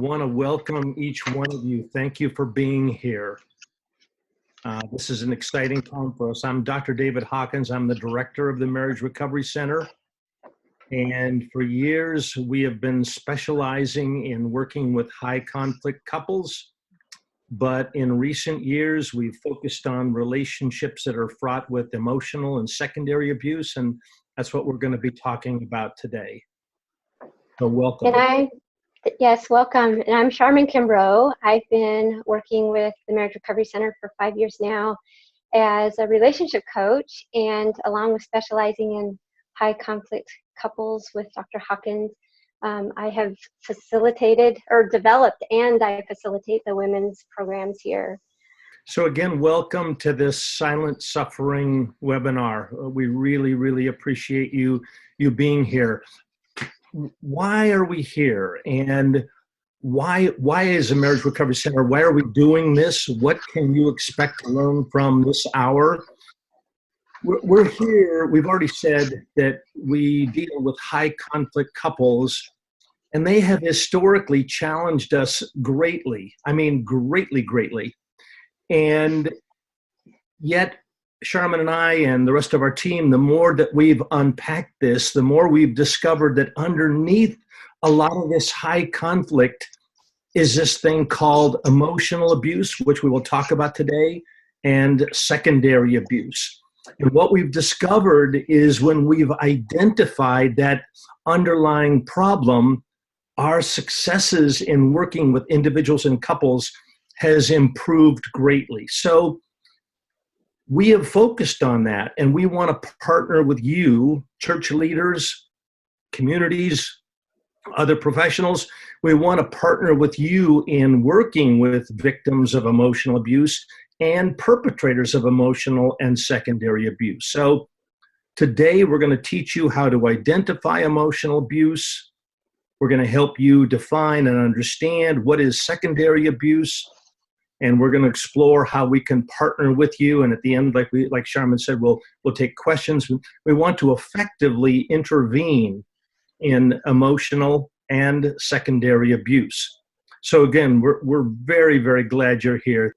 want to welcome each one of you. Thank you for being here. This is an exciting time for us. I'm Dr. David Hawkins. I'm the director of the Marriage Recovery Center. And for years, we have been specializing in working with high conflict couples. But in recent years, we've focused on relationships that are fraught with emotional and secondary abuse. And that's what we're going to be talking about today. So welcome. Yes, welcome. And I'm Sharmen Kimbrough. I've been working with the Marriage Recovery Center for 5 years now as a relationship coach, and along with specializing in high conflict couples with Dr. Hawkins, I have facilitated or developed, and I facilitate the women's programs here. So again, welcome to this Silent Suffering webinar. We really appreciate you being here. Why are we here? And why is the Marriage Recovery Center, why are we doing this? What can you expect to learn from this hour? We're here, we've already said that we deal with high conflict couples, and they have historically challenged us greatly. I mean, greatly. And yet, Sharmen and I and the rest of our team, the more that we've unpacked this, the more we've discovered that underneath a lot of this high conflict is this thing called emotional abuse, which we will talk about today, and secondary abuse. And what we've discovered is when we've identified that underlying problem, our successes in working with individuals and couples has improved greatly. So we have focused on that, and we want to partner with you, church leaders, communities, other professionals. We want to partner with you in working with victims of emotional abuse and perpetrators of emotional and secondary abuse. So today we're going to teach you how to identify emotional abuse. We're going to help you define and understand what is secondary abuse. And we're going to explore how we can partner with you. And at the end, like Sharmen said, we'll take questions. We want to effectively intervene in emotional and secondary abuse. So again, we're very glad you're here.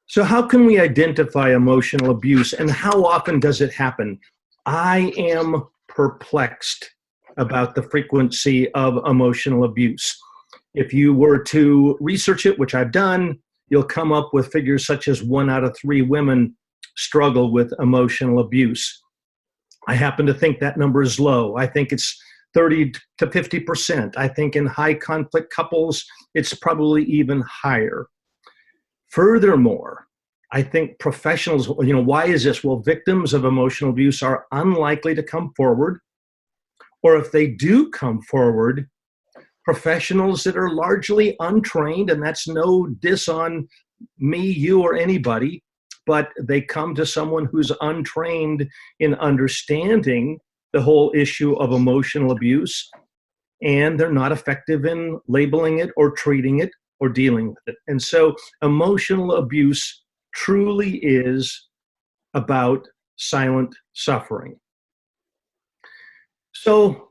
So how can we identify emotional abuse, and how often does it happen? I am perplexed about the frequency of emotional abuse. If you were to research it, which I've done, you'll come up with figures such as 1 out of 3 women struggle with emotional abuse. I happen to think that number is low. I think it's 30 to 50%. I think in high conflict couples, it's probably even higher. Furthermore, I think professionals, why is this? Well, victims of emotional abuse are unlikely to come forward, or if they do come forward, professionals that are largely untrained, and that's no diss on me, you, or anybody, but they come to someone who's untrained in understanding the whole issue of emotional abuse, and they're not effective in labeling it or treating it or dealing with it. And so emotional abuse truly is about silent suffering. So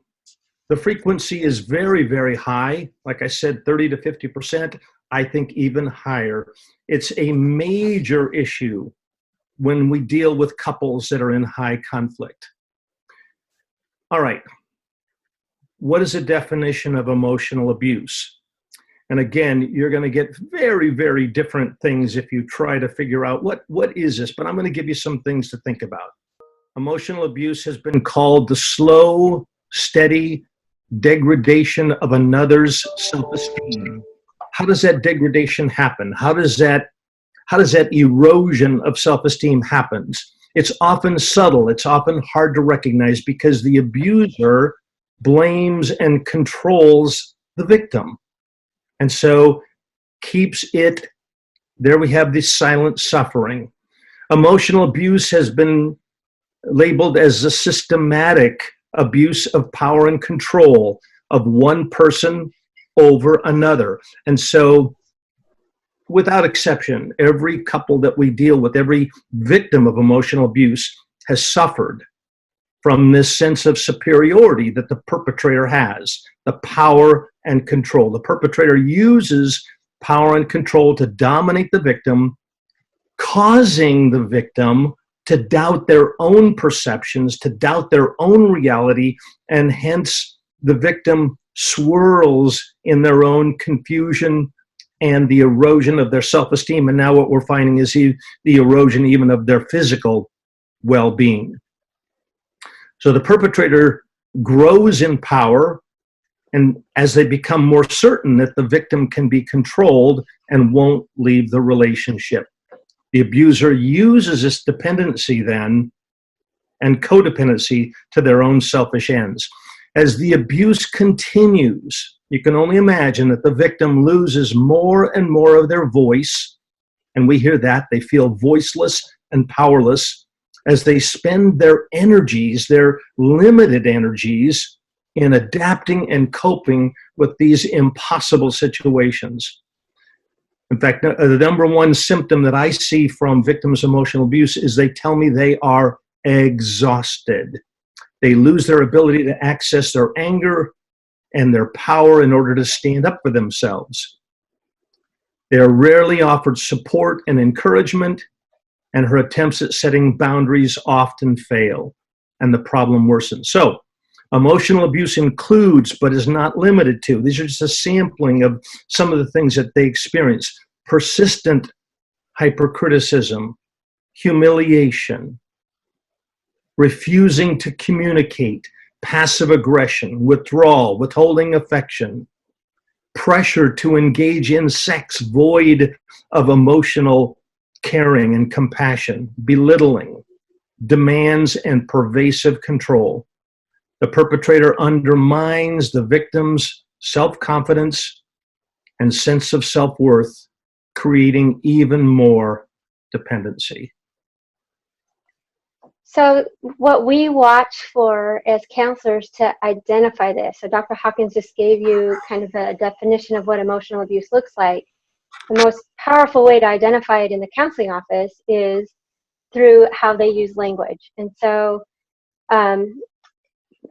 the frequency is very high. Like I said, 30 to 50%, I think even higher. It's a major issue when we deal with couples that are in high conflict. All right, what is the definition of emotional abuse? And again, you're going to get very different things if you try to figure out what is this, but I'm going to give you some things to think about. Emotional abuse has been called the slow, steady degradation of another's self-esteem. How does that degradation happen? How does that erosion of self-esteem happens? It's often subtle. It's often hard to recognize because the abuser blames and controls the victim. And so keeps it, there we have this silent suffering. Emotional abuse has been labeled as a systematic abuse of power and control of one person over another. And so, without exception, every couple that we deal with, every victim of emotional abuse has suffered from this sense of superiority that the perpetrator has, the power and control. The perpetrator uses power and control to dominate the victim, causing the victim to doubt their own perceptions, to doubt their own reality, and hence the victim swirls in their own confusion and the erosion of their self-esteem. And now what we're finding is the erosion even of their physical well-being. So the perpetrator grows in power, and as they become more certain that the victim can be controlled and won't leave the relationship. The abuser uses this dependency then and codependency to their own selfish ends. As the abuse continues, you can only imagine that the victim loses more and more of their voice, and we hear that. They feel voiceless and powerless as they spend their energies, their limited energies, in adapting and coping with these impossible situations. In fact, the number one symptom that I see from victims of emotional abuse is they tell me they are exhausted. They lose their ability to access their anger and their power in order to stand up for themselves. They are rarely offered support and encouragement, and her attempts at setting boundaries often fail, and the problem worsens. So, emotional abuse includes, but is not limited to, these are just a sampling of some of the things that they experience: persistent hypercriticism, humiliation, refusing to communicate, passive aggression, withdrawal, withholding affection, pressure to engage in sex void of emotional caring and compassion, belittling, demands, and pervasive control. The perpetrator undermines the victim's self-confidence and sense of self-worth, creating even more dependency. So what we watch for as counselors to identify this, so Dr. Hawkins just gave you kind of a definition of what emotional abuse looks like. The most powerful way to identify it in the counseling office is through how they use language. And so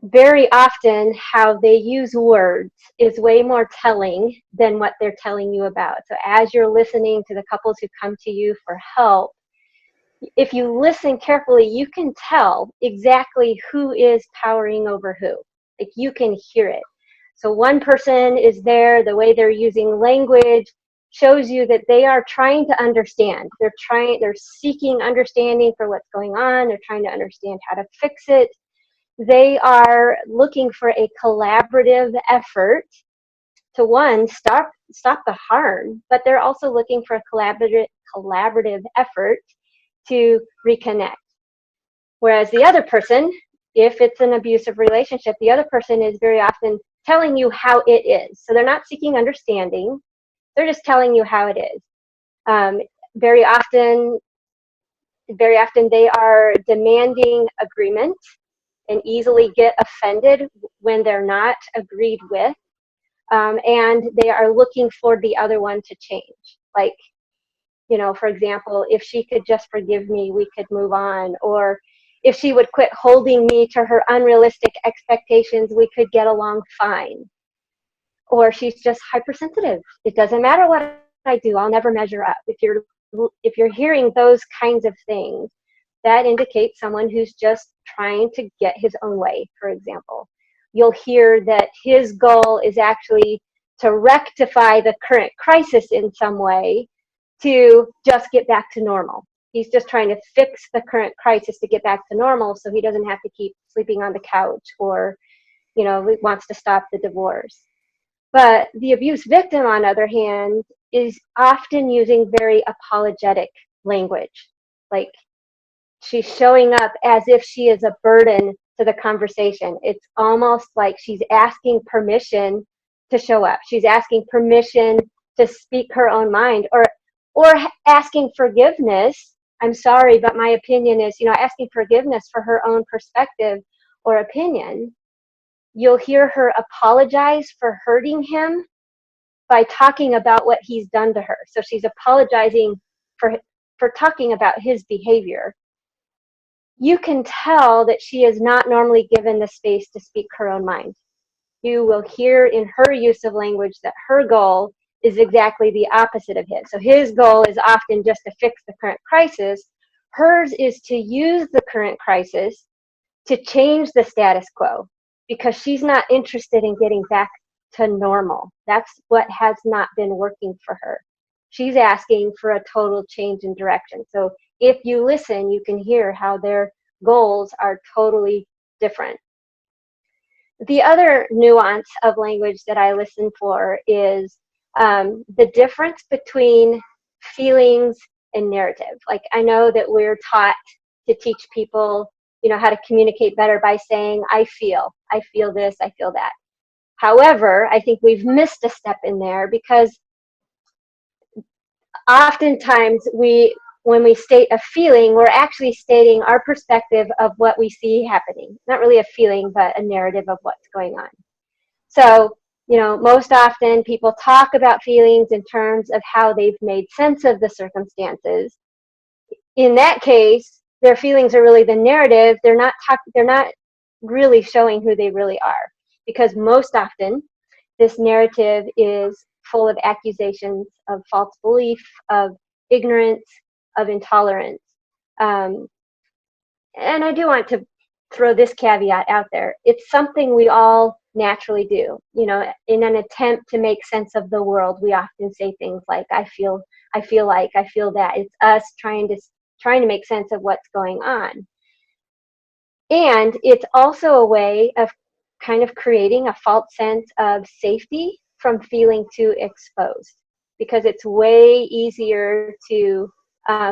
very often how they use words is way more telling than what they're telling you about. So as you're listening to the couples who come to you for help, if you listen carefully, you can tell exactly who is powering over who. Like, you can hear it. So one person is there, the way they're using language shows you that they are trying to understand. They're seeking understanding for what's going on. They're trying to understand how to fix it. They are looking for a collaborative effort to, one, stop the harm, but they're also looking for a collaborative effort to reconnect. Whereas the other person, if it's an abusive relationship, the other person is very often telling you how it is. So they're not seeking understanding, they're just telling you how it is. Very often they are demanding agreement and easily get offended when they're not agreed with. And they are looking for the other one to change. Like, for example, if she could just forgive me, we could move on. Or if she would quit holding me to her unrealistic expectations, we could get along fine. Or she's just hypersensitive. It doesn't matter what I do, I'll never measure up. If you're hearing those kinds of things, that indicates someone who's just trying to get his own way, for example. You'll hear that his goal is actually to rectify the current crisis in some way, to just get back to normal. He's just trying to fix the current crisis to get back to normal so he doesn't have to keep sleeping on the couch, or, wants to stop the divorce. But the abuse victim, on the other hand, is often using very apologetic language. Like, she's showing up as if she is a burden to the conversation. It's almost like she's asking permission to show up. She's asking permission to speak her own mind, or asking forgiveness. I'm sorry, but my opinion is, asking forgiveness for her own perspective or opinion. You'll hear her apologize for hurting him by talking about what he's done to her. So she's apologizing for talking about his behavior. You can tell that she is not normally given the space to speak her own mind. you will hear in her use of language that her goal is exactly the opposite of his. So his goal is often just to fix the current crisis. Hers is to use the current crisis to change the status quo, because she's not interested in getting back to normal. That's what has not been working for her. She's asking for a total change in direction. So if you listen, you can hear how their goals are totally different. The other nuance of language that I listen for is the difference between feelings and narrative. Like, I know that we're taught to teach people, how to communicate better by saying, I feel this, I feel that. However, I think we've missed a step in there, because oftentimes when we state a feeling, we're actually stating our perspective of what we see happening. Not really a feeling, but a narrative of what's going on. So, most often people talk about feelings in terms of how they've made sense of the circumstances. In that case, their feelings are really the narrative. They're not really showing who they really are, because most often this narrative is full of accusations of false belief, of ignorance, of intolerance. And I do want to throw this caveat out there. It's something we all naturally do. In an attempt to make sense of the world, we often say things like, I feel like, I feel that. It's us trying to make sense of what's going on. And it's also a way of kind of creating a false sense of safety from feeling too exposed, because it's way easier to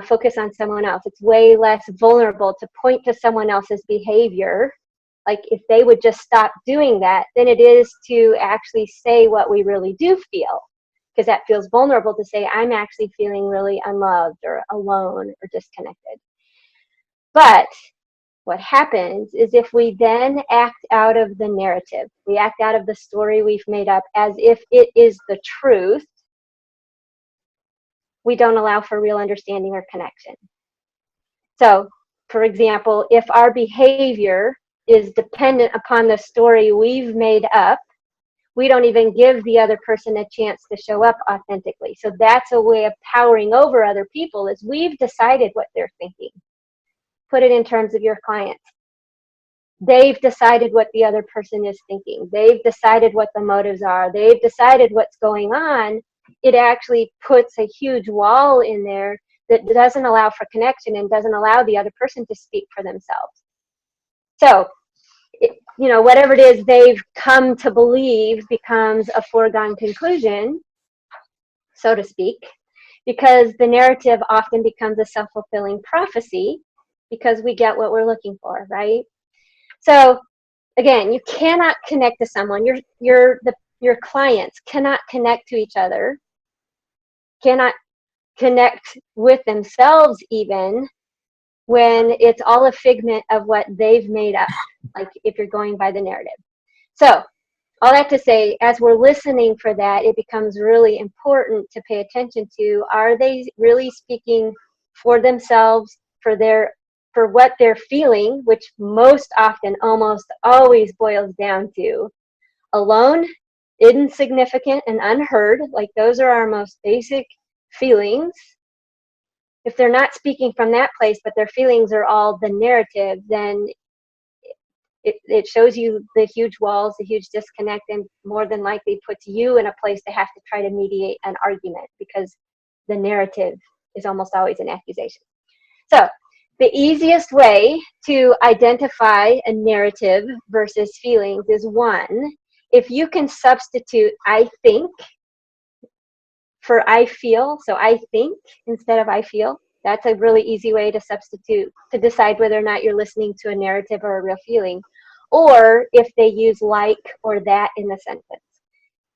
focus on someone else. It's way less vulnerable to point to someone else's behavior, like if they would just stop doing that, than it is to actually say what we really do feel, because that feels vulnerable to say, I'm actually feeling really unloved or alone or disconnected. But what happens is, if we then act out of the narrative, we act out of the story we've made up as if it is the truth, we don't allow for real understanding or connection. So, for example, if our behavior is dependent upon the story we've made up, we don't even give the other person a chance to show up authentically. So that's a way of powering over other people, is we've decided what they're thinking. Put it in terms of your clients. They've decided what the other person is thinking. They've decided what the motives are. They've decided what's going on. It actually puts a huge wall in there that doesn't allow for connection and doesn't allow the other person to speak for themselves. So, whatever it is they've come to believe becomes a foregone conclusion, so to speak, because the narrative often becomes a self-fulfilling prophecy, because we get what we're looking for, right? So again, you cannot connect to someone. Your clients cannot connect to each other, cannot connect with themselves even, when it's all a figment of what they've made up, like if you're going by the narrative. So all that to say, as we're listening for that, it becomes really important to pay attention to, are they really speaking for themselves, for what they're feeling, which most often, almost always boils down to alone, insignificant, and unheard. Like, those are our most basic feelings. If they're not speaking from that place, but their feelings are all the narrative, then it shows you the huge walls, the huge disconnect, and more than likely puts you in a place to have to try to mediate an argument, because the narrative is almost always an accusation. So the easiest way to identify a narrative versus feelings is, one, if you can substitute I think for I feel, so I think instead of I feel, that's a really easy way to substitute, to decide whether or not you're listening to a narrative or a real feeling. Or if they use like or that in the sentence,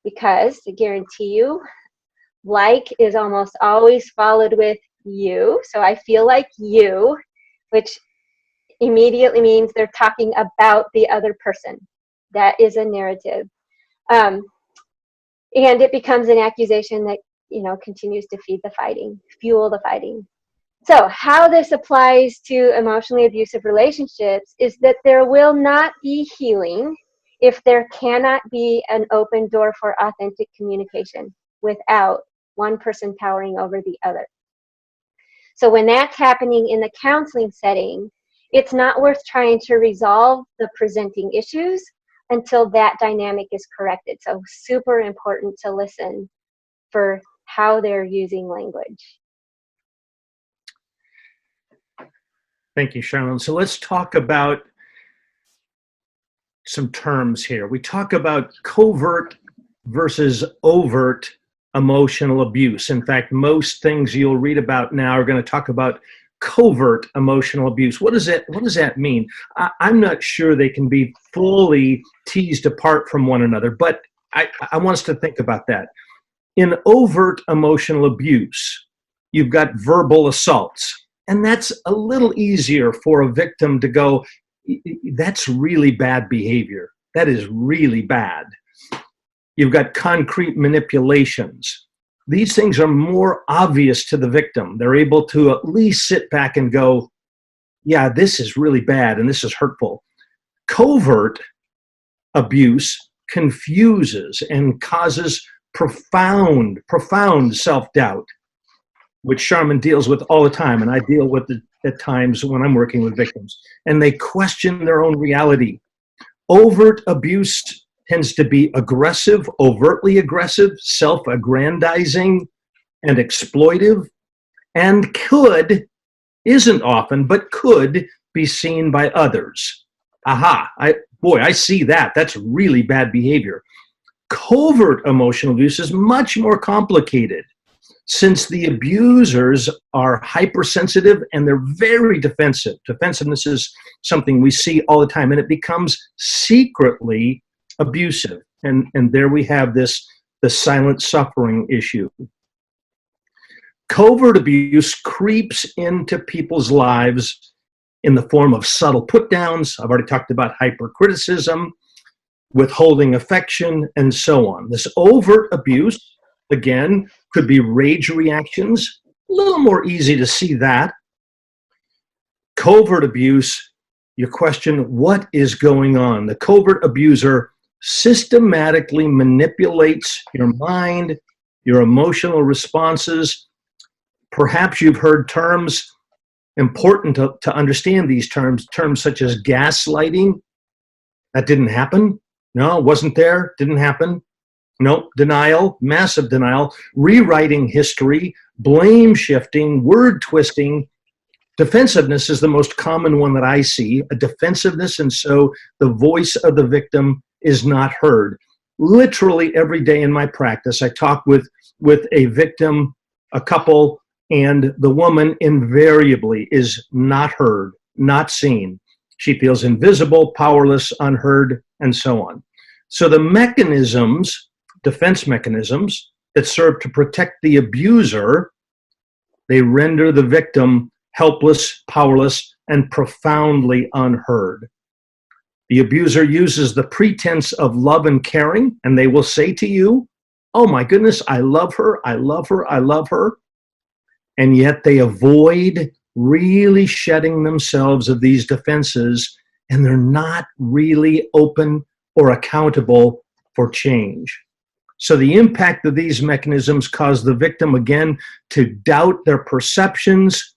because I guarantee you, like is almost always followed with you. So I feel like you, which immediately means they're talking about the other person. That is a narrative. And it becomes an accusation that, continues to feed the fighting, fuel the fighting. So how this applies to emotionally abusive relationships is that there will not be healing if there cannot be an open door for authentic communication without one person towering over the other. So when that's happening in the counseling setting, it's not worth trying to resolve the presenting issues until that dynamic is corrected. So super important to listen for how they're using language. Thank you, Sharmen. So let's talk about some terms here. We talk about covert versus overt emotional abuse. In fact, most things you'll read about now are going to talk about covert emotional abuse. What does that mean? I'm not sure they can be fully teased apart from one another, but I want us to think about that. In overt emotional abuse, you've got verbal assaults, and that's a little easier for a victim to go, that's really bad behavior. That is really bad. You've got concrete manipulations. These things are more obvious to the victim. They're able to at least sit back and go, yeah, this is really bad and this is hurtful. Covert abuse confuses and causes profound self-doubt, which Sharmen deals with all the time, and I deal with it at times when I'm working with victims. And they question their own reality. Overt abuse tends to be aggressive, overtly aggressive, self-aggrandizing, and exploitive, and isn't often, but could be seen by others. Aha, I see that. That's really bad behavior. Covert emotional abuse is much more complicated, since the abusers are hypersensitive and they're very defensive. Defensiveness is something we see all the time, and it becomes secretly abusive. And there we have the silent suffering issue. Covert abuse creeps into people's lives in the form of subtle put-downs. I've already talked about hypercriticism, withholding affection, and so on. This overt abuse, again, could be rage reactions. A little more easy to see that. Covert abuse, you question what is going on. The covert abuser systematically manipulates your mind, your emotional responses. Perhaps you've heard terms, important to understand these terms such as gaslighting. That didn't happen. No, it wasn't there, didn't happen. Nope, denial, massive denial, rewriting history, blame shifting, word twisting. Defensiveness is the most common one that I see, a defensiveness, and so the voice of the victim is not heard. Literally every day in my practice, I talk with a victim, a couple, and the woman invariably is not heard, not seen. She feels invisible, powerless, unheard, and so on. So the mechanisms, defense mechanisms that serve to protect the abuser, they render the victim helpless, powerless, and profoundly unheard. The abuser uses the pretense of love and caring, and they will say to you, oh my goodness, I love her, I love her, I love her. And yet they avoid really shedding themselves of these defenses, and they're not really open or accountable for change. So the impact of these mechanisms cause the victim, again, to doubt their perceptions,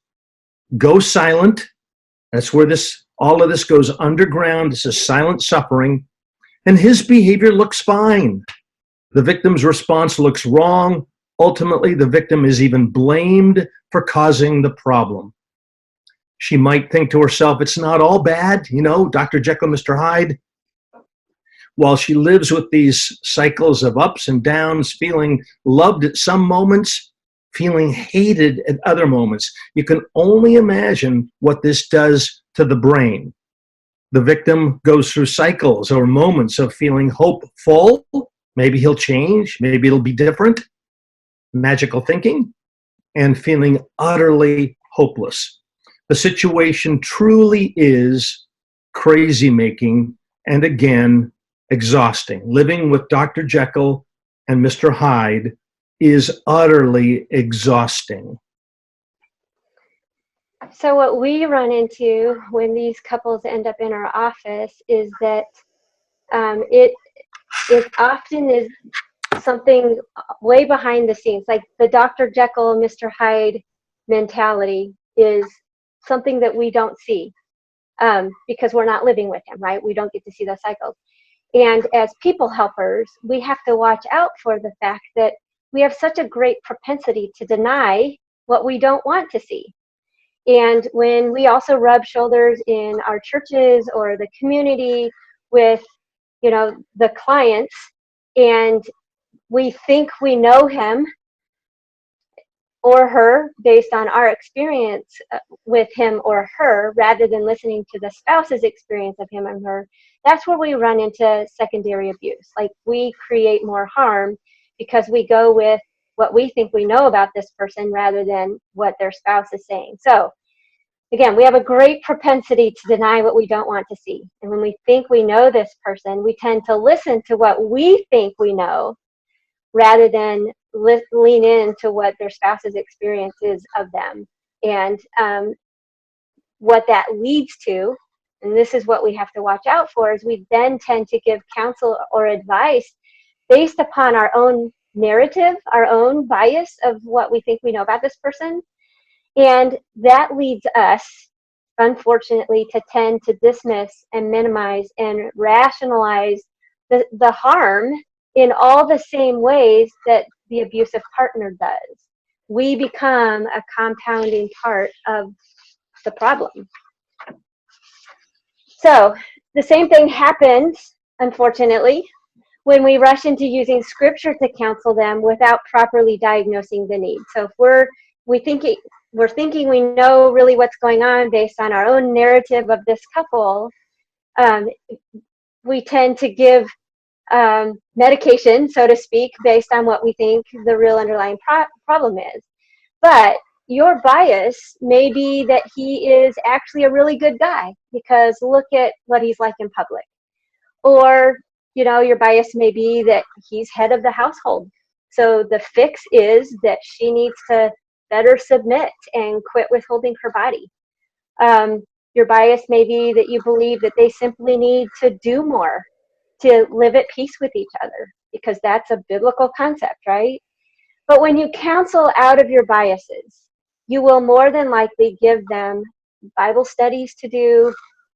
go silent. That's where all of this goes underground. This is silent suffering. And his behavior looks fine. The victim's response looks wrong. Ultimately, the victim is even blamed for causing the problem. She might think to herself, it's not all bad, Dr. Jekyll, Mr. Hyde. While she lives with these cycles of ups and downs, feeling loved at some moments, feeling hated at other moments. You can only imagine what this does to the brain. The victim goes through cycles or moments of feeling hopeful. Maybe he'll change. Maybe it'll be different. Magical thinking. And feeling utterly hopeless. The situation truly is crazy making, and again, exhausting. Living with Dr. Jekyll and Mr. Hyde is utterly exhausting. So what we run into when these couples end up in our office is that it often is something way behind the scenes, like the Dr. Jekyll, Mr. Hyde mentality is something that we don't see because we're not living with him, right? We don't get to see those cycles. And as people helpers, we have to watch out for the fact that we have such a great propensity to deny what we don't want to see. And when we also rub shoulders in our churches or the community with, the clients, and we think we know him or her based on our experience with him or her, rather than listening to the spouse's experience of him and her, that's where we run into secondary abuse. Like, we create more harm because we go with what we think we know about this person rather than what their spouse is saying. So again, we have a great propensity to deny what we don't want to see. And when we think we know this person, we tend to listen to what we think we know rather than lean into what their spouse's experience is of them. And what that leads to, and this is what we have to watch out for, is we then tend to give counsel or advice based upon our own narrative, our own bias of what we think we know about this person. And that leads us, unfortunately, to tend to dismiss and minimize and rationalize the harm in all the same ways that the abusive partner does. We become a compounding part of the problem. So the same thing happens, unfortunately, when we rush into using scripture to counsel them without properly diagnosing the need. So if we're thinking we know really what's going on based on our own narrative of this couple, we tend to give medication, so to speak, based on what we think the real underlying problem is. But your bias may be that he is actually a really good guy because look at what he's like in public. Or, your bias may be that he's head of the household. So the fix is that she needs to better submit and quit withholding her body. Your bias may be that you believe that they simply need to do more to live at peace with each other, because that's a biblical concept, right? But when you counsel out of your biases, you will more than likely give them Bible studies to do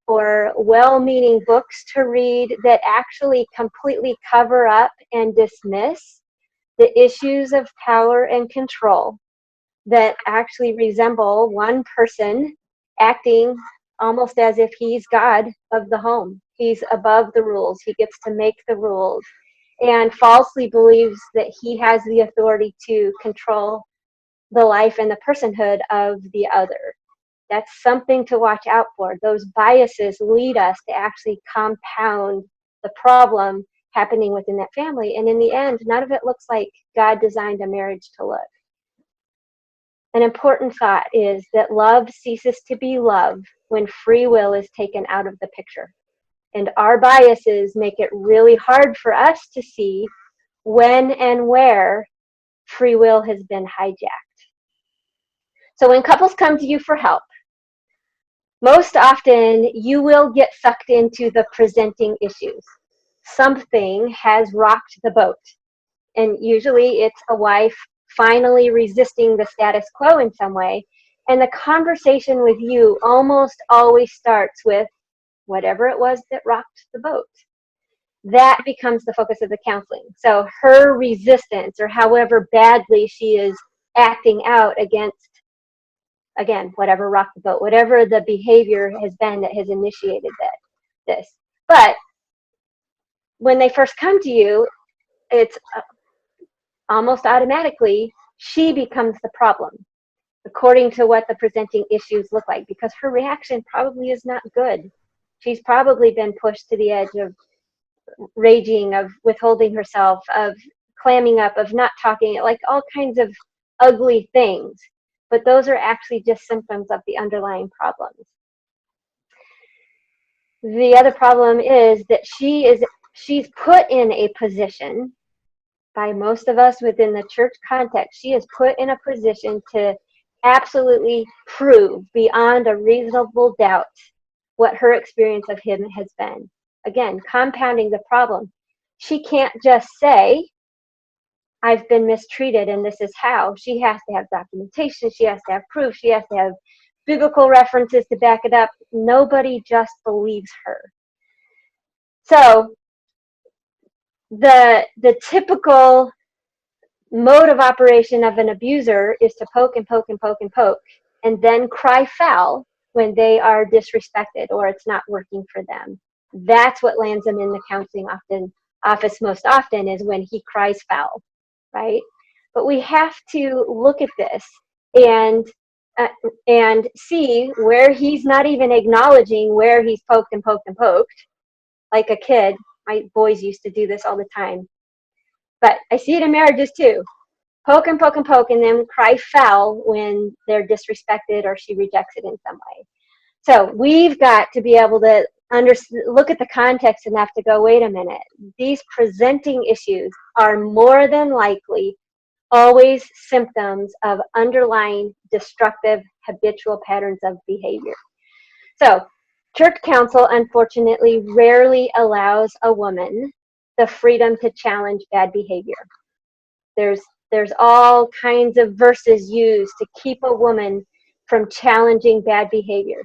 or well-meaning books to read that actually completely cover up and dismiss the issues of power and control that actually resemble one person acting almost as if he's God of the home. He's above the rules. He gets to make the rules, and falsely believes that he has the authority to control the life and the personhood of the other. That's something to watch out for. Those biases lead us to actually compound the problem happening within that family. And in the end, none of it looks like God designed a marriage to look. An important thought is that love ceases to be love when free will is taken out of the picture. And our biases make it really hard for us to see when and where free will has been hijacked. So when couples come to you for help, most often you will get sucked into the presenting issues. Something has rocked the boat. And usually it's a wife finally resisting the status quo in some way. And the conversation with you almost always starts with whatever it was that rocked the boat. That becomes the focus of the counseling. So her resistance, or however badly she is acting out against, again, whatever rocked the boat, whatever the behavior has been that has initiated this. But when they first come to you, it's almost automatically she becomes the problem, according to what the presenting issues look like, because her reaction probably is not good. She's probably been pushed to the edge of raging, of withholding herself, of clamming up, of not talking, like all kinds of ugly things. But those are actually just symptoms of the underlying problems. The other problem is that she's put in a position, by most of us within the church context, she is put in a position to absolutely prove beyond a reasonable doubt what her experience of him has been. again, compounding the problem. She can't just say, I've been mistreated and this is how. She has to have documentation. She has to have proof. She has to have biblical references to back it up. Nobody just believes her. So the typical mode of operation of an abuser is to poke and poke and poke and poke, and then cry foul when they are disrespected or it's not working for them. That's what lands them in the counseling office most often, is when he cries foul, right? But we have to look at this and see where he's not even acknowledging where he's poked and poked and poked. Like a kid, my boys used to do this all the time. But I see it in marriages too. Poke and poke and poke, and then cry foul when they're disrespected or she rejects it in some way. So we've got to be able to look at the context enough to go, wait a minute, these presenting issues are more than likely always symptoms of underlying destructive habitual patterns of behavior. So church counsel, unfortunately, rarely allows a woman the freedom to challenge bad behavior. There's all kinds of verses used to keep a woman from challenging bad behavior.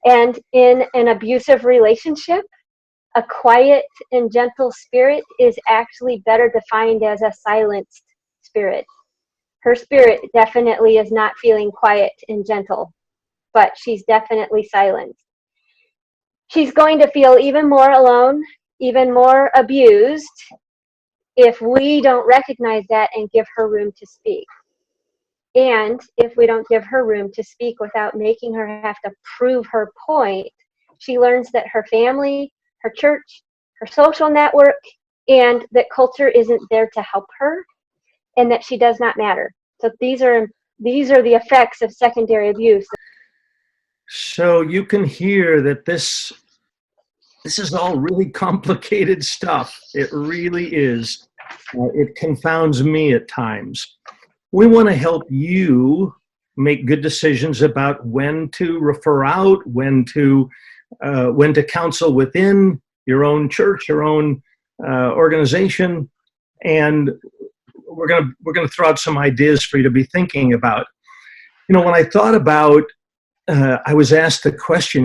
And in an abusive relationship, a quiet and gentle spirit is actually better defined as a silenced spirit. Her spirit definitely is not feeling quiet and gentle, but she's definitely silenced. She's going to feel even more alone, even more abused, if we don't recognize that and give her room to speak. And if we don't give her room to speak without making her have to prove her point, she learns that her family, her church, her social network, and that culture isn't there to help her, and that she does not matter. So these are the effects of secondary abuse. So you can hear that this is all really complicated stuff. It really is. It confounds me at times. We want to help you make good decisions about when to refer out, when to counsel within your own church, your own organization, and we're gonna throw out some ideas for you to be thinking about. When I thought about, I was asked the question,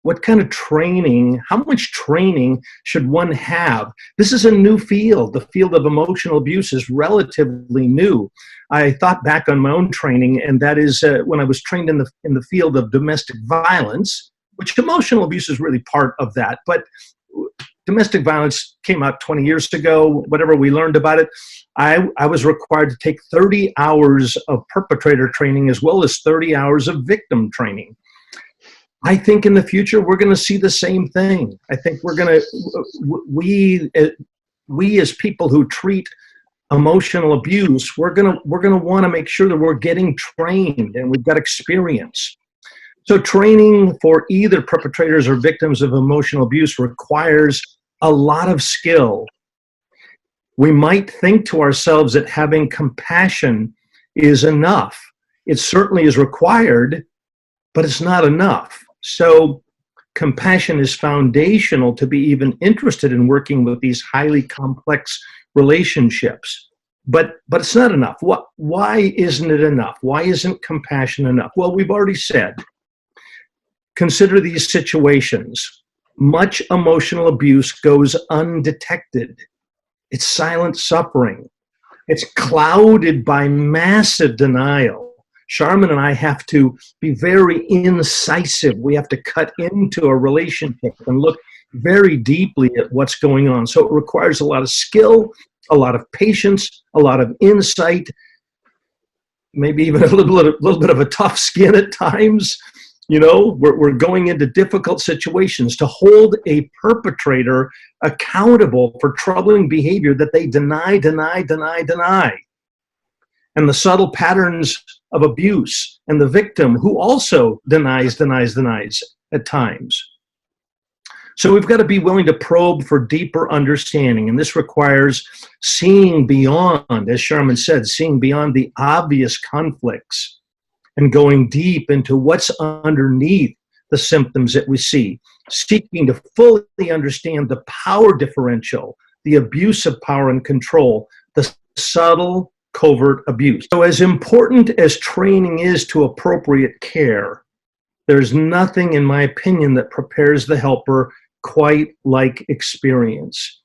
what kind of training, how much training should one have? This is a new field. The field of emotional abuse is relatively new. I thought back on my own training, and that is when I was trained in the field of domestic violence, which emotional abuse is really part of that. But domestic violence came out 20 years ago. Whatever we learned about it, I was required to take 30 hours of perpetrator training as well as 30 hours of victim training. I think in the future, we're going to see the same thing. I think we as people who treat emotional abuse, we're going to want to make sure that we're getting trained and we've got experience. So training for either perpetrators or victims of emotional abuse requires a lot of skill. We might think to ourselves that having compassion is enough. It certainly is required, but it's not enough. So compassion is foundational to be even interested in working with these highly complex relationships. But it's not enough. Why isn't it enough? Why isn't compassion enough? Well, we've already said, consider these situations. Much emotional abuse goes undetected. It's silent suffering. It's clouded by massive denial. Sharmen and I have to be very incisive. We have to cut into a relationship and look very deeply at what's going on. So it requires a lot of skill, a lot of patience, a lot of insight, maybe even a little bit of a tough skin at times. We're going into difficult situations to hold a perpetrator accountable for troubling behavior that they deny. And the subtle patterns of abuse, and the victim who also denies at times. So we've got to be willing to probe for deeper understanding, and this requires seeing beyond, as Sharmen said, seeing beyond the obvious conflicts and going deep into what's underneath the symptoms that we see. seeking to fully understand the power differential, the abuse of power and control, the subtle, covert abuse. So as important as training is to appropriate care, there's nothing, in my opinion, that prepares the helper quite like experience.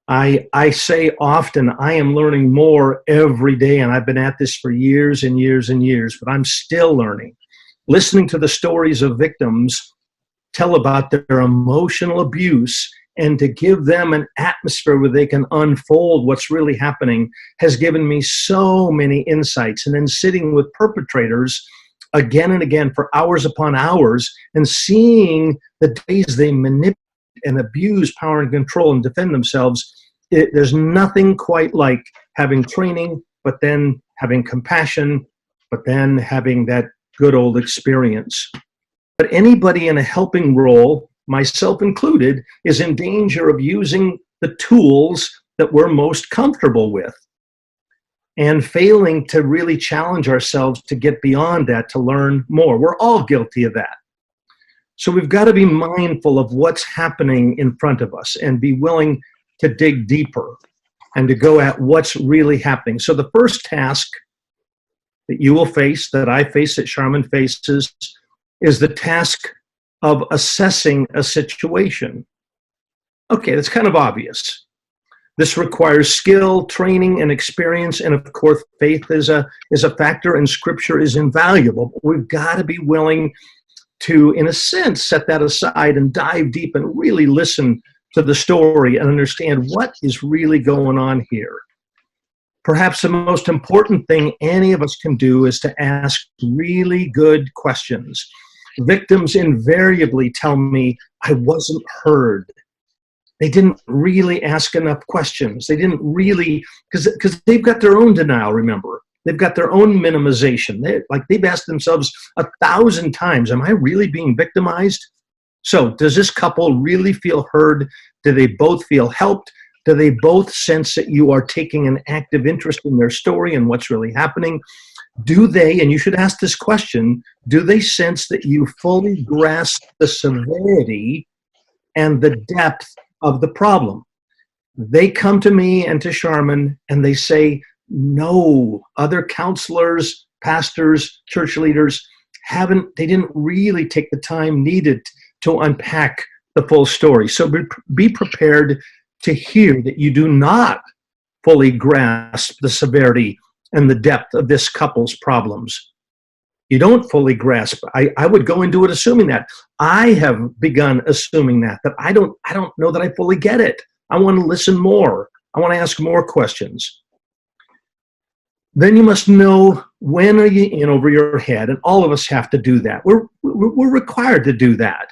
I say often, I am learning more every day, and I've been at this for years and years and years, but I'm still learning. Listening to the stories of victims tell about their emotional abuse, and to give them an atmosphere where they can unfold what's really happening has given me so many insights. And then sitting with perpetrators again and again for hours upon hours and seeing the ways they manipulate and abuse power and control and defend themselves, there's nothing quite like having training, but then having compassion, but then having that good old experience. But anybody in a helping role, myself included, is in danger of using the tools that we're most comfortable with and failing to really challenge ourselves to get beyond that, to learn more. We're all guilty of that. So we've got to be mindful of what's happening in front of us and be willing to dig deeper and to go at what's really happening. So the first task that you will face, that I face, that Sharmen faces, is the task of assessing a situation. Okay, that's kind of obvious. This requires skill, training, and experience, and of course, faith is a factor, and Scripture is invaluable. But we've got to be willing to, in a sense, set that aside and dive deep and really listen to the story and understand what is really going on here. Perhaps the most important thing any of us can do is to ask really good questions. Victims invariably tell me, I wasn't heard. They didn't really ask enough questions. They didn't really, because they've got their own denial, remember. They've got their own minimization. They've asked themselves 1,000 times, am I really being victimized? So does this couple really feel heard? Do they both feel helped? Do they both sense that you are taking an active interest in their story and what's really happening? Do they, and you should ask this question, do they sense that you fully grasp the severity and the depth of the problem? They come to me and to Sharmen and they say, no, other counselors, pastors, church leaders they didn't really take the time needed to unpack the full story. So be prepared to hear that you do not fully grasp the severity and the depth of this couple's problems. You don't fully grasp. I would go into it assuming that. I have begun assuming that I don't know that I fully get it. I want to listen more. I want to ask more questions. Then you must know, when are you in over your head? And all of us have to do that. We're required to do that.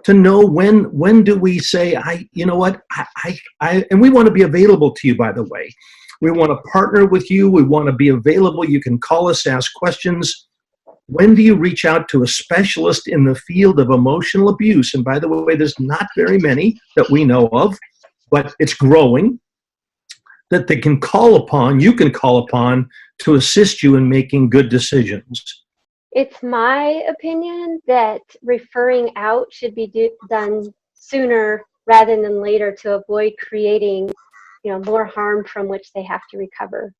To know when do we say, you know what, and we want to be available to you, by the way. We want to partner with you. We want to be available. You can call us, ask questions. When do you reach out to a specialist in the field of emotional abuse? And by the way, there's not very many that we know of, but it's growing, that they can call upon, you can call upon to assist you in making good decisions. It's my opinion that referring out should be done sooner rather than later to avoid creating, more harm from which they have to recover.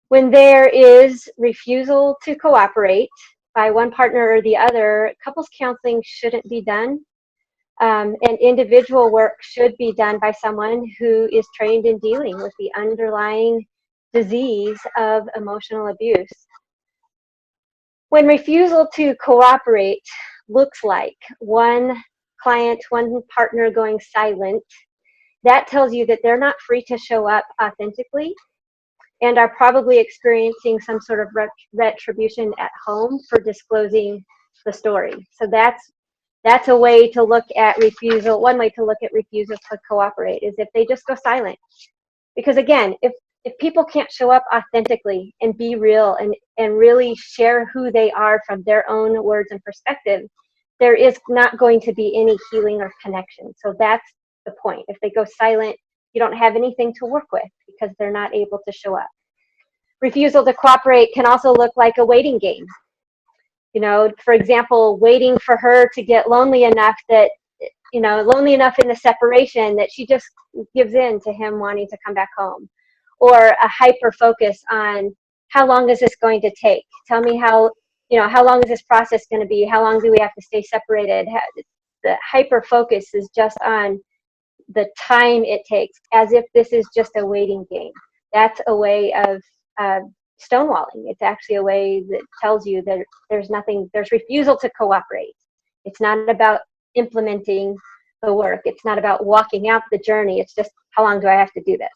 When there is refusal to cooperate by one partner or the other, couples counseling shouldn't be done. And individual work should be done by someone who is trained in dealing with the underlying disease of emotional abuse. When refusal to cooperate looks like one partner going silent, that tells you that they're not free to show up authentically and are probably experiencing some sort of retribution at home for disclosing the story. So that's a way to look at refusal. One way to look at refusal to cooperate is if they just go silent. Because again, if people can't show up authentically and be real and really share who they are from their own words and perspective, there is not going to be any healing or connection. So that's the point. If they go silent, you don't have anything to work with because they're not able to show up. Refusal to cooperate can also look like a waiting game. For example, waiting for her to get lonely enough that lonely enough in the separation that she just gives in to him wanting to come back home, or a hyper focus on how long is this going to take? Tell me how long is this process going to be? How long do we have to stay separated? The hyper focus is just on the time it takes, as if this is just a waiting game. That's a way of stonewalling. It's actually a way that tells you that there's refusal to cooperate. It's not about implementing the work. It's not about walking out the journey. It's just, how long do I have to do this?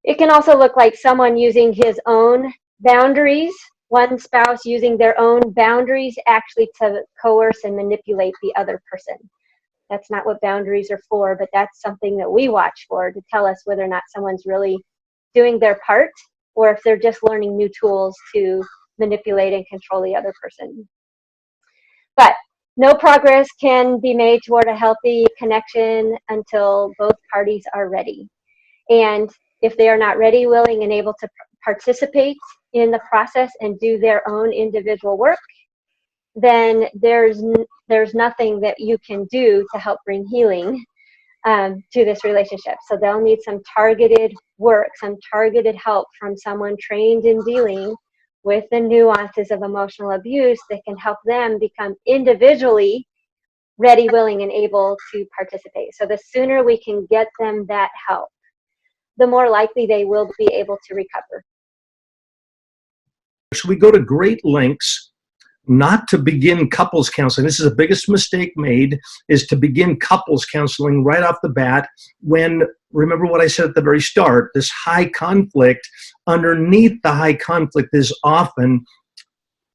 It can also look like someone using his own boundaries, one spouse using their own boundaries actually to coerce and manipulate the other person. That's not what boundaries are for, but that's something that we watch for to tell us whether or not someone's really doing their part, or if they're just learning new tools to manipulate and control the other person. But no progress can be made toward a healthy connection until both parties are ready. And if they are not ready, willing, and able to participate in the process and do their own individual work, then there's nothing that you can do to help bring healing to this relationship. So they'll need some targeted work, some targeted help from someone trained in dealing with the nuances of emotional abuse that can help them become individually ready, willing, and able to participate. So the sooner we can get them that help, the more likely they will be able to recover. So we go to great lengths not to begin couples counseling. This is the biggest mistake made, is to begin couples counseling right off the bat when, remember what I said at the very start, this high conflict, underneath the high conflict is often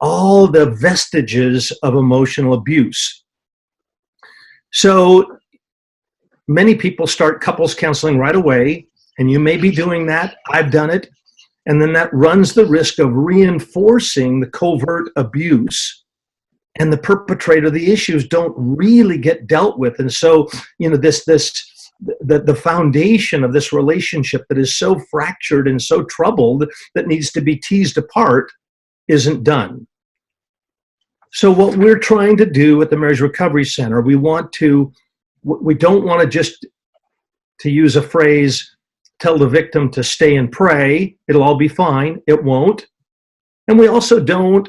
all the vestiges of emotional abuse. So many people start couples counseling right away, and you may be doing that. I've done it. And then that runs the risk of reinforcing the covert abuse, and the perpetrator of the issues don't really get dealt with. And so, the foundation of this relationship that is so fractured and so troubled that needs to be teased apart isn't done. So what we're trying to do at the Marriage Recovery Center, we don't want to just, to use a phrase, tell the victim to stay and pray, it'll all be fine. It won't. And we also don't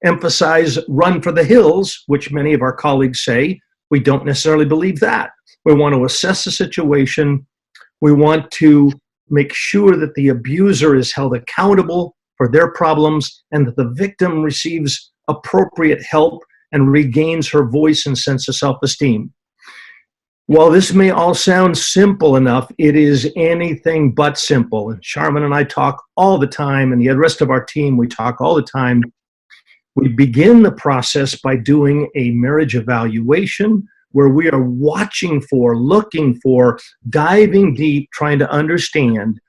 emphasize run for the hills, which many of our colleagues say. We don't necessarily believe that. We want to assess the situation. We want to make sure that the abuser is held accountable for their problems and that the victim receives appropriate help and regains her voice and sense of self-esteem. While this may all sound simple enough, it is anything but simple. And Sharmen and I talk all the time, and the rest of our team, we talk all the time. We begin the process by doing a marriage evaluation where we are watching for, looking for, diving deep, trying to understand,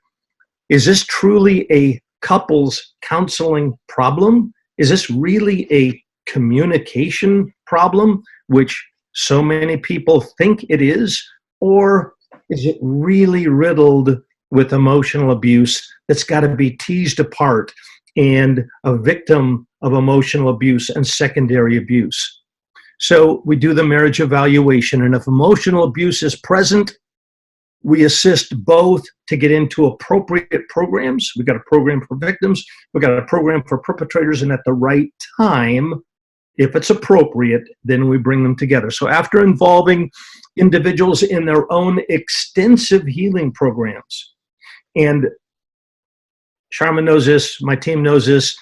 is this truly a couples counseling problem? Is this really a communication problem, which so many people think it is, or is it really riddled with emotional abuse that's got to be teased apart and a victim of emotional abuse and secondary abuse? So we do the marriage evaluation, and if emotional abuse is present, we assist both to get into appropriate programs. We've got a program for victims, we've got a program for perpetrators, and at the right time, if it's appropriate, then we bring them together. So after involving individuals in their own extensive healing programs, and Sharmen knows this, my team knows this,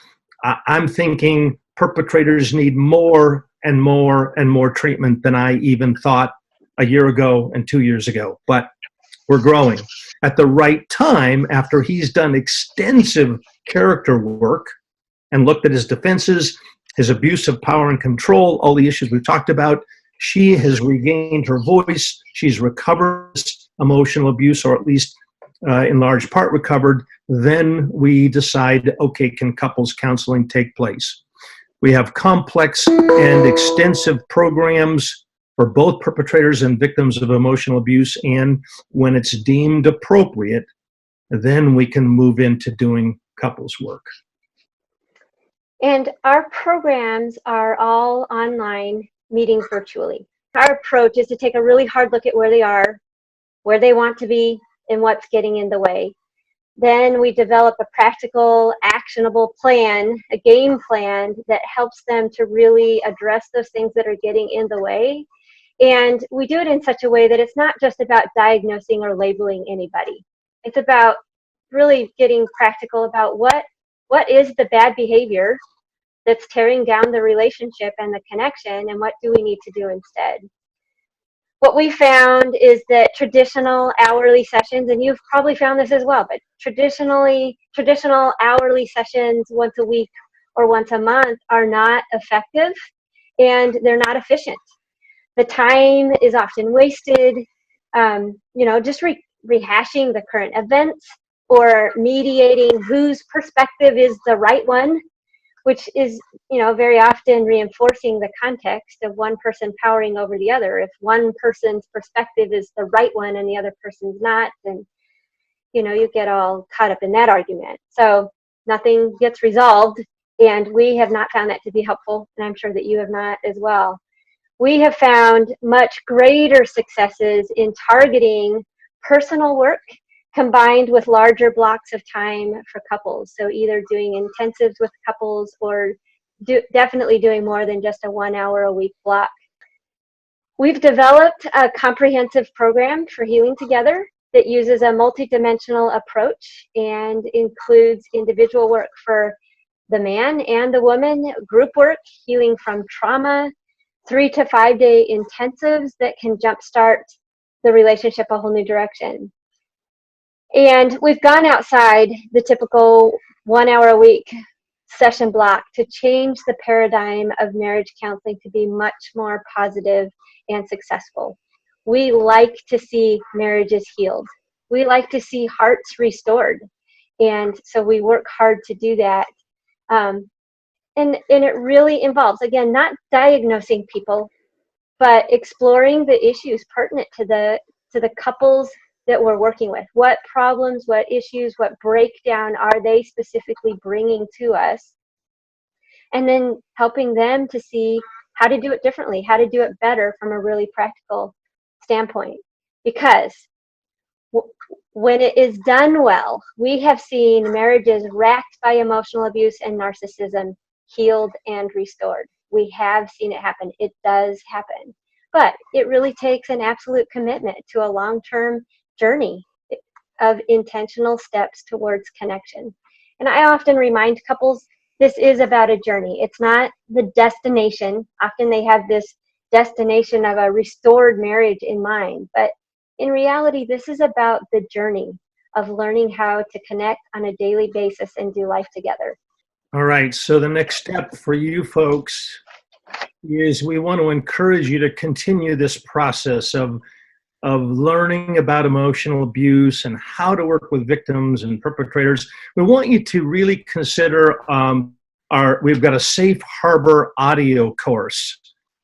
I'm thinking perpetrators need more and more and more treatment than I even thought a year ago and 2 years ago. But we're growing. At the right time, after he's done extensive character work and looked at his defenses, his abuse of power and control, all the issues we've talked about, she has regained her voice. She's recovered emotional abuse, or at least in large part recovered. Then we decide, okay, can couples counseling take place? We have complex and extensive programs for both perpetrators and victims of emotional abuse, and when it's deemed appropriate, then we can move into doing couples work. And our programs are all online, meetings virtually. Our approach is to take a really hard look at where they are, where they want to be, and what's getting in the way. Then we develop a practical, actionable plan, a game plan that helps them to really address those things that are getting in the way. And we do it in such a way that it's not just about diagnosing or labeling anybody. It's about really getting practical about what is the bad behavior that's tearing down the relationship and the connection, and what do we need to do instead. What we found is that traditional hourly sessions, and you've probably found this as well, but traditional hourly sessions once a week or once a month are not effective, and they're not efficient. The time is often wasted, just rehashing the current events or mediating whose perspective is the right one, which is, very often reinforcing the context of one person powering over the other. If one person's perspective is the right one and the other person's not, then, you get all caught up in that argument. So nothing gets resolved, and we have not found that to be helpful, and I'm sure that you have not as well. We have found much greater successes in targeting personal work combined with larger blocks of time for couples. So either doing intensives with couples or definitely doing more than just a 1 hour a week block. We've developed a comprehensive program for healing together that uses a multidimensional approach and includes individual work for the man and the woman, group work, healing from trauma, 3 to 5 day intensives that can jumpstart the relationship a whole new direction. And we've gone outside the typical 1 hour a week session block to change the paradigm of marriage counseling to be much more positive and successful. We like to see marriages healed. We like to see hearts restored. And so we work hard to do that. And it really involves, again, not diagnosing people, but exploring the issues pertinent to the couples that we're working with. What problems, what issues, what breakdown are they specifically bringing to us? And then helping them to see how to do it differently, how to do it better from a really practical standpoint. Because when it is done well, we have seen marriages racked by emotional abuse and narcissism healed and restored. We have seen it happen. It does happen. But it really takes an absolute commitment to a long-term journey of intentional steps towards connection. And I often remind couples, this is about a journey. It's not the destination. Often they have this destination of a restored marriage in mind. But in reality, this is about the journey of learning how to connect on a daily basis and do life together. All right. So the next step for you folks is we want to encourage you to continue this process of learning about emotional abuse and how to work with victims and perpetrators. We want you to really consider we've got a Safe Harbor audio course,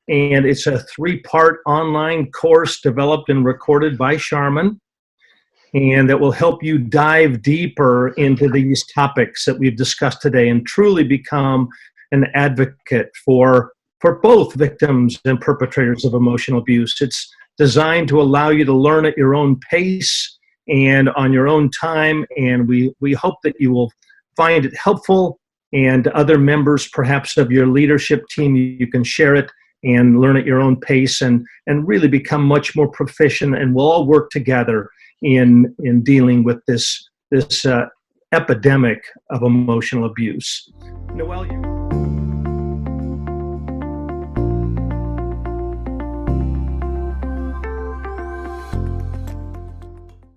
and it's a 3-part online course developed and recorded by Sharmen, and that will help you dive deeper into these topics that we've discussed today and truly become an advocate for both victims and perpetrators of emotional abuse. It's designed to allow you to learn at your own pace and on your own time, and we hope that you will find it helpful, and other members perhaps of your leadership team, you can share it and learn at your own pace and really become much more proficient, and we'll all work together in dealing with this epidemic of emotional abuse. Noelle,